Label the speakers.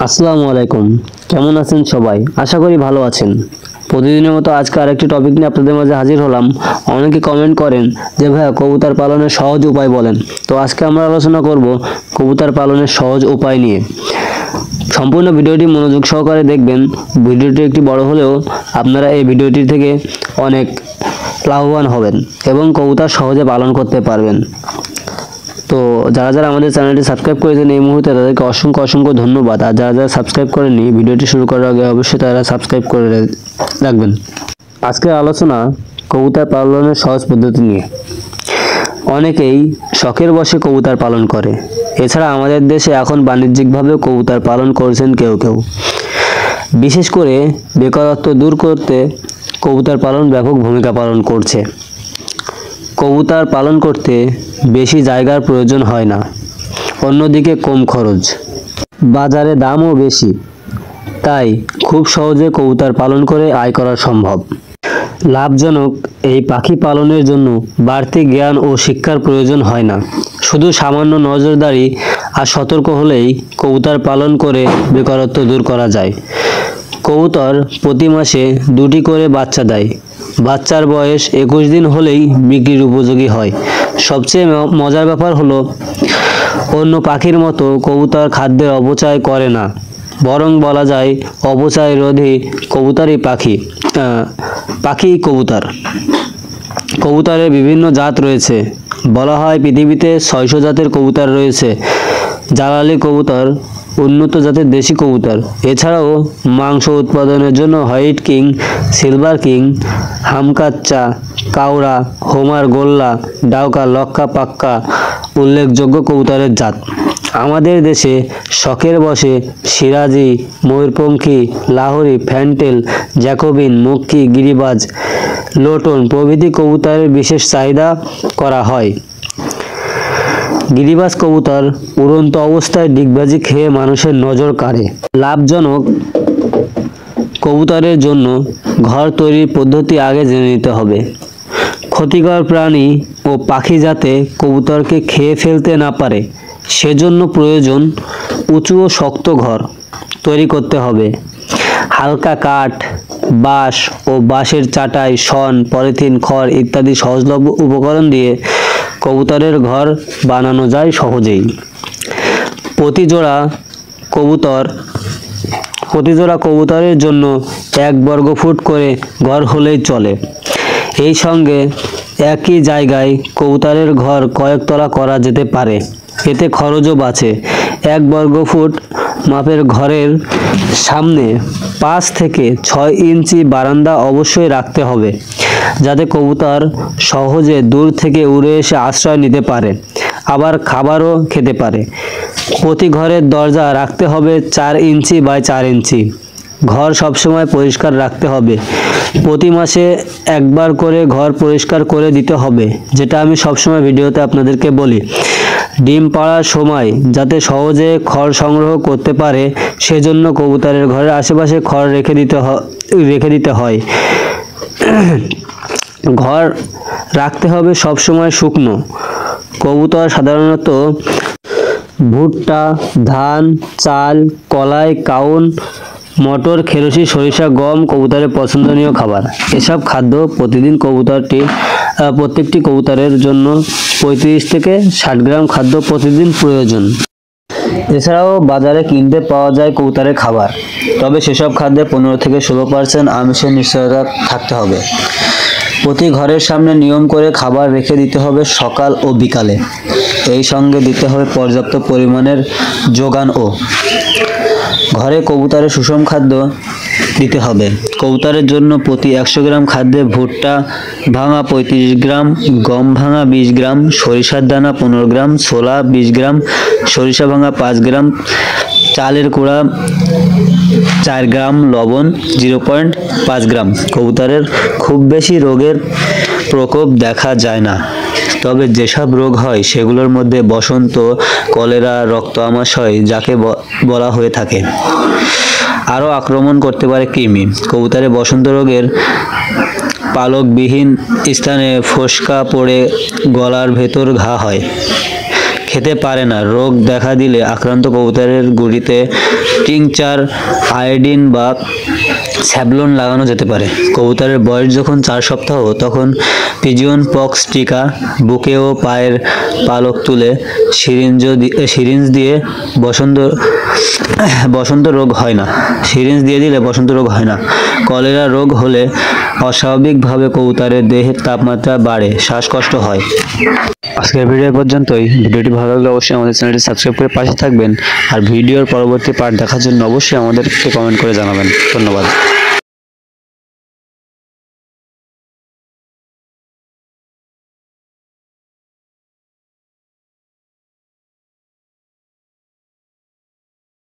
Speaker 1: আসসালামু আলাইকুম। কেমন আছেন সবাই? আশা করি ভালো আছেন। প্রতিদিনের মতো আজকে আরেকটি টপিক নিয়ে আপনাদের মাঝে হাজির হলাম। অনেকে কমেন্ট করেন যে ভাইয়া কবুতর পালনের সহজ উপায় বলেন। তো আজকে আমরা আলোচনা করব কবুতর পালনের সহজ উপায় নিয়ে। সম্পূর্ণ ভিডিওটি মনোযোগ সহকারে দেখবেন। ভিডিওটি একটি বড় হলেও আপনারা এই ভিডিওটি থেকে অনেক লাভবান হবেন এবং কবুতর সহজে পালন করতে পারবেন। তো যারা আমাদের চ্যানেলটি সাবস্ক্রাইব করেছেন এই মুহূর্তে তাদেরকে অসংখ্য ধন্যবাদ। আর যারা সাবস্ক্রাইব করেননি ভিডিওটি শুরু করার আগে অবশ্যই তারা সাবস্ক্রাইব করে রাখবেন। আজকের আলোচনা কবুতর পালনের সহজ পদ্ধতি নিয়ে। অনেকেই শখের বশে কবুতর পালন করে। এছাড়া আমাদের দেশে এখন বাণিজ্যিকভাবেও কবুতর পালন করছেন কেউ। বিশেষ করে বেকারত্ব দূর করতে কবুতর পালন ব্যাপক ভূমিকা পালন করছে। কবুতর পালন করতে বেশি জায়গার প্রয়োজন হয় না, অন্যদিকে কম খরচ, বাজারে দামও বেশি, তাই খুব সহজে কবুতর পালন করে আয় করা সম্ভব। লাভজনক এই পাখি পালনের জন্য বাড়তি জ্ঞান ও শিক্ষার প্রয়োজন হয় না। শুধু সামান্য নজরদারি আর সতর্ক হলেই কবুতর পালন করে বেকারত্ব দূর করা যায়। কবুতর প্রতি মাসে 2টি করে বাচ্চা দেয়। বাচ্চার বয়স 21 দিন হলেই বিক্রির উপযোগী হয়। সবচেয়ে মজার ব্যাপার হলো অন্য পাখির মতো কবুতর খাদ্যের অপচয় করে না, বরং বলা যায় অপচয় রোধী কবুতরই পাখি কবুতর। কবুতরের বিভিন্ন জাত রয়েছে। বলা হয় পৃথিবীতে 600 জাতের কবুতর রয়েছে। জালালি কবুতর উন্নত জাতের দেশি কবুতর। এছাড়াও মাংস উৎপাদনের জন্য হোয়াইট কিং, সিলভার কিং, হামকাচ্চা, কাউরা, হোমার গোল্লা, ডাউকা, লক্কা, পাক্কা উল্লেখযোগ্য কবুতরের জাত। আমাদের দেশে শখের বশে সিরাজি, ময়ূরপঙ্খী, লাহোরি, ফ্যান্টেল, জ্যাকোবিন, মক্কি, গিরিবাজ, লোটন প্রভৃতি কবুতরের বিশেষ চাহিদা করা হয়। গিরিবাজ কবুতর উড়ন্ত অবস্থায় ডিগবাজি খেয়ে মানুষের নজর কাড়ে। লাভজনক কবুতরের জন্য ঘর তৈরির পদ্ধতি আগে জেনে নিতে হবে। ক্ষতিকর প্রাণী ও পাখি যাতে কবুতরকে খেয়ে ফেলতে না পারে সেজন্য প্রয়োজন উঁচু ও শক্ত ঘর তৈরি করতে হবে। হালকা কাঠ, বাঁশ ও বাঁশের চাটাই, শন, পলিথিন, খড় ইত্যাদি সহজলভ্য উপকরণ দিয়ে কবুতরের ঘর বানানো যায় সহজেই। প্রতি জোড়া কবুতরের জন্য 1 বর্গফুট করে ঘর হলেই চলে। এই সঙ্গে একই জায়গায় কবুতরের ঘর কয়েকতলা করা যেতে পারে, এতে খরচও বাঁচে। 1 বর্গফুট মাপের ঘরের সামনে 5 থেকে 6 ইঞ্চি বারান্দা অবশ্যই রাখতে হবে, যাতে কবুতর সহজে দূর থেকে উড়ে এসে আশ্রয় নিতে পারে, আবার খাবারও খেতে পারে। প্রতি ঘরের দরজা রাখতে হবে 4 ইঞ্চি বাই 4 ইঞ্চি। ঘর সবসময় পরিষ্কার রাখতে হবে। প্রতি মাসে 1 বার করে ঘর পরিষ্কার করে দিতে হবে, যেটা আমি সবসময় ভিডিওতে আপনাদেরকে বলি। ডিম পাড়ার সময় যাতে সহজে খড় সংগ্রহ করতে পারে সেজন্য কবুতরের ঘরের আশেপাশে খড় রেখে দিতে হয়। ঘর রাখতে হবে সবসময় শুকনো। কবুতর সাধারণত ভুট্টা, ধান, চাল, কলাই, কাউন, মটর, খেরোসি, সরিষা, গম কবুতরের পছন্দনীয় খাবার। এসব খাদ্য প্রত্যেকটি কবুতরের জন্য 35 থেকে 60 গ্রাম খাদ্য প্রতিদিন প্রয়োজন। এছাড়াও বাজারে কিনতে পাওয়া যায় কবুতরের খাবার, তবে সেসব খাদ্যে 15 থেকে 16% আমিষের নিশ্চয়তা থাকতে হবে। প্রতি ঘরের সামনে নিয়ম করে খাবার রেখে দিতে হবে সকাল ও বিকালে। এই সঙ্গে দিতে হবে পর্যাপ্ত পরিমাণের যোগানও। ঘরে কবুতরের সুষম খাদ্য দিতে হবে। কবুতরের জন্য প্রতি 100 গ্রাম খাদ্যে ভুট্টা ভাঙা 35 গ্রাম, গম ভাঙা 20 গ্রাম, সরিষার দানা 15 গ্রাম, ছোলা 20 গ্রাম, সরিষা ভাঙা 5 গ্রাম, চালের কুড়া 4 গ্রাম, লবণ 0.5 গ্রাম। কবুতরের খুব বেশি রোগের প্রকোপ দেখা যায় না, তবে যেসব রোগ হয় সেগুলোর মধ্যে বসন্ত, কলেরা, রক্ত আমাশয় যাকে বলা হয়ে থাকে। আরও আক্রমণ করতে পারে কৃমি। কবুতরের বসন্ত রোগের পালকবিহীন স্থানে ফোস্কা পড়ে গলার ভেতর ঘা হয়।
Speaker 2: খেতে পারে না। রোগ দেখা দিলে আক্রান্ত কবুতরের গুঁড়িতে টিংচার, আয়োডিন বা স্যাভলন লাগানো যেতে পারে। কবুতরের বয়স যখন 4 সপ্তাহ তখন পিজিয়ন পক্স টিকা বুকে ও পায়ের পালক তুলে সিরিঞ্জ দিয়ে বসন্ত রোগ হয় না। সিরিঞ্জ দিয়ে দিলে বসন্ত রোগ হয় না। কলেরা রোগ হলে অস্বাভাবিকভাবে কবুতরের দেহের তাপমাত্রা বাড়ে, শ্বাসকষ্ট হয়। আজকের ভিডিও পর্যন্তই। ভিডিওটি ভালো লাগলে অবশ্যই আমাদের চ্যানেলটি সাবস্ক্রাইব করে পাশে থাকবেন। আর ভিডিওর পরবর্তী পার্ট দেখার জন্য অবশ্যই আমাদেরকে কমেন্ট করে জানাবেন। ধন্যবাদ।